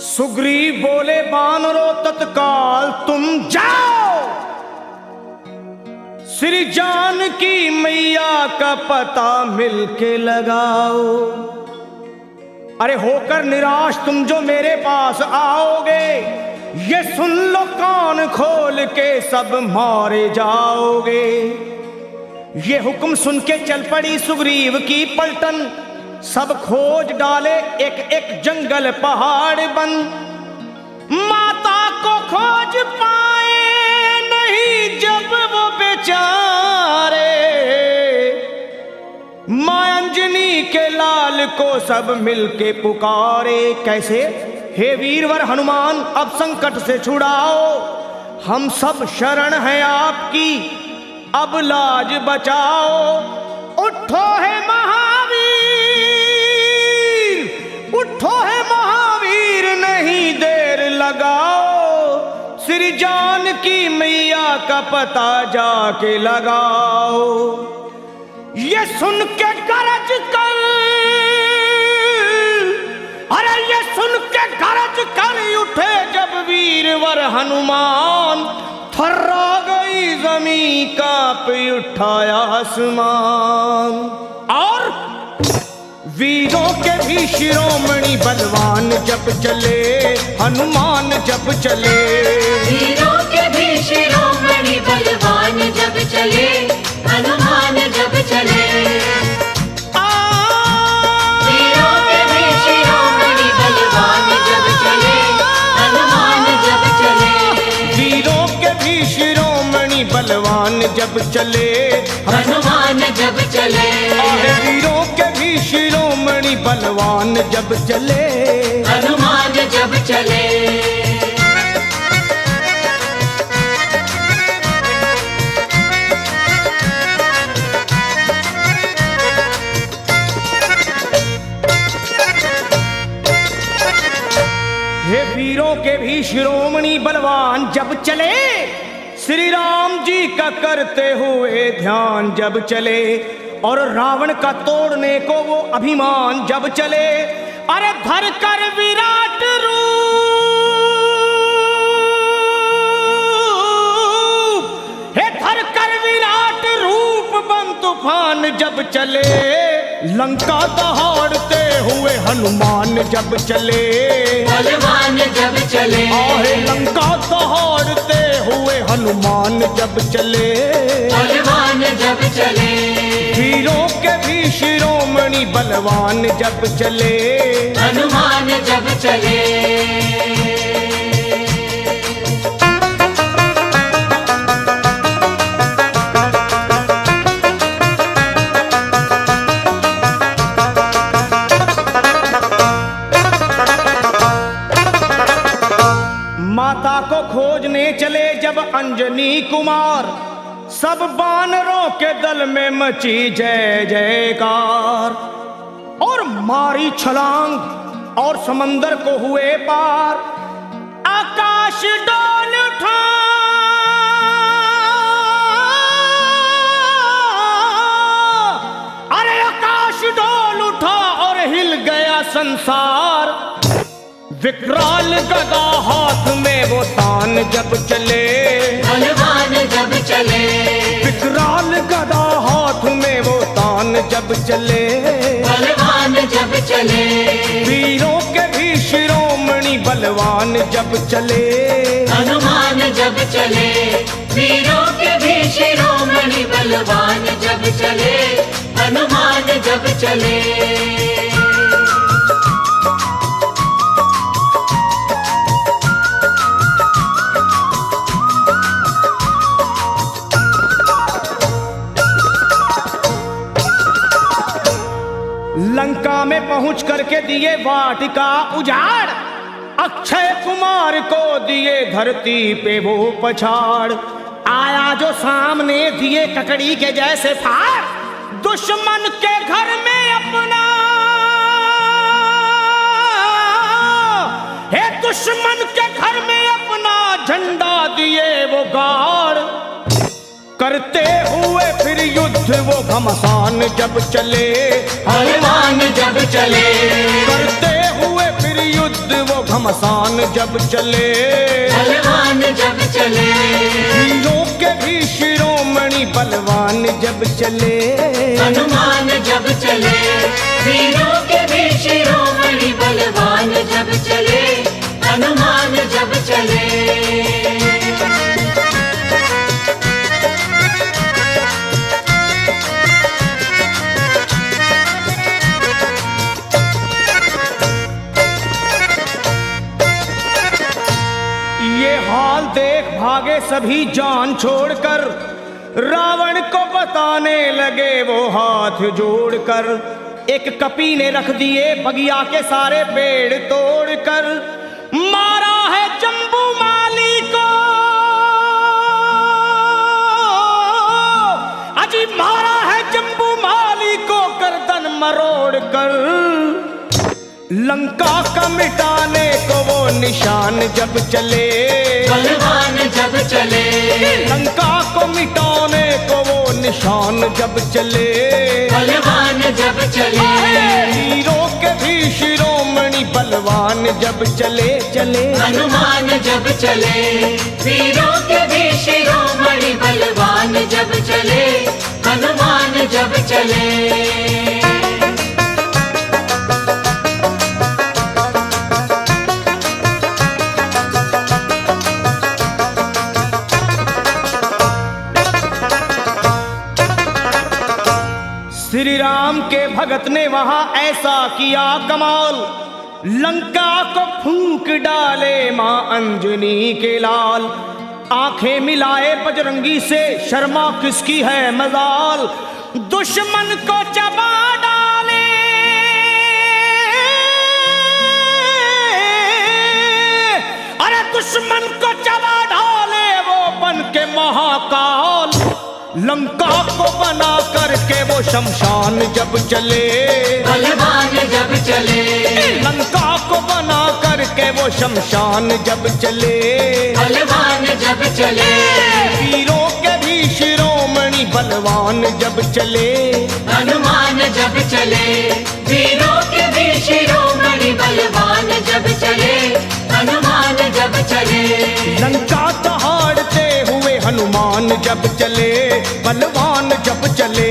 सुग्रीव बोले बानरों तत्काल तुम जाओ, श्री जानकी मैया का पता मिलके लगाओ। अरे होकर निराश तुम जो मेरे पास आओगे, ये सुन लो कान खोल के सब मारे जाओगे। ये हुक्म सुन के चल पड़ी सुग्रीव की पलटन, सब खोज डाले एक एक जंगल पहाड़ बन। माता को खोज पाए नहीं जब वो बेचारे, मां अंजनी के लाल को सब मिलके पुकारे। कैसे? हे वीरवर हनुमान अब संकट से छुड़ाओ, हम सब शरण हैं आपकी अब लाज बचाओ। उठो है उठो है महावीर नहीं देर लगाओ, श्री जानकी मैया का पता जाके लगाओ। ये सुन के गरज कर, अरे ये सुन के गरज कर उठे जब वीरवर हनुमान, थर्रा गई जमीन कांप उठाया आसमान। और वीरों के भी शिरोमणि बलवान जब चले, हनुमान जब चले। वीरों के भी शिरोमणि बलवान जब चले, हनुमान जब चले। वीरों के भी शिरोमणि बलवान जब चले, हनुमान जब चले। वीरों के भी शिरोमणि बलवान जब चले, हनुमान जब चले। वीरों के भी शिरोमणि बलवान जब चले, हनुमान जब चले। हे वीरों के भी शिरोमणि बलवान जब चले, श्री राम जी का करते हुए ध्यान जब चले, और रावण का तोड़ने को वो अभिमान जब चले। अरे धर कर विराट रूप, हे धर कर विराट रूप बम तूफान जब चले, लंका दहाड़ते हुए हनुमान जब चले। बलवान जब चले, आहे लंका दहाड़ते हुए हनुमान जब चले, बलवान जब चले। वीरों के भी शिरोमणि बलवान जब चले, हनुमान जब चले। माता को खोजने चले जब अंजनी कुमार, सब बानरों के दल में मची जय जयकार। और मारी छलांग और समंदर को हुए पार, आकाश डोल उठा, अरे आकाश डोल उठा और हिल गया संसार। विकराल गदा हाथ में वो तान जब चले, बलवान जब चले। विकराल गदा हाथ में वो तान जब चले, बलवान जब चले। वीरों के भी शिरोमणि बलवान जब चले, हनुमान जब चले। वीरों के भी शिरोमणि बलवान जब चले, हनुमान जब चले। लंका में पहुंच करके दिए वाटिका उजाड़, अक्षय कुमार को दिए धरती पे वो पछाड़, आया जो सामने दिए ककड़ी के जैसे फाड़, दुश्मन के घर में अपना, हे दुश्मन के घर में अपना झंडा दिए वो गाड़, करते हुए फिर युद्ध वो घमसान जब चले, हनुमान जब चले, करते हुए फिर युद्ध वो घमसान जब चले, हनुमान जब चले, वीरों के भी शिरोमणि बलवान जब चले, हनुमान जब चले, वीरों के भी शिरोमणि बलवान जब चले, हनुमान जब चले। ये हाल देख भागे सभी जान छोड़कर, रावण को बताने लगे वो हाथ जोड़कर, एक कपी ने रख दिए बगिया के सारे पेड़ तोड़कर, मारा है जम्बू माली को, अजी मारा है जम्बू माली को गर्दन मरोड़ कर, लंका का मिटाने को वो निशान जब चले, बलवान जब चले, लंका को मिटाने को वो निशान जब चले, बलवान जब चले, वीरों के भी शिरोमणि बलवान जब चले चले, हनुमान जब चले, वीरों के भी शिरोमणि बलवान जब चले, हनुमान जब चले। श्री राम के भगत ने वहां ऐसा किया कमाल, लंका को फूंक डाले मां अंजनी के लाल, आंखें मिलाए बजरंगी से शर्मा किसकी है मजाल, दुश्मन को चबा डाले, अरे दुश्मन को चबा डाले वो बन के महाकाल, लंका को बना करके वो शमशान जब चले, बलवान जब चले, लंका को बना करके वो शमशान जब चले, बलवान जब चले, वीरों के भी शिरोमणि बलवान जब चले, हनुमान जब चले, वीरों के भी शिरोमणि बलवान जब चले, हनुमान जब चले, लंका दहाड़ते हुए हनुमान जब चले, बलवान जब चले।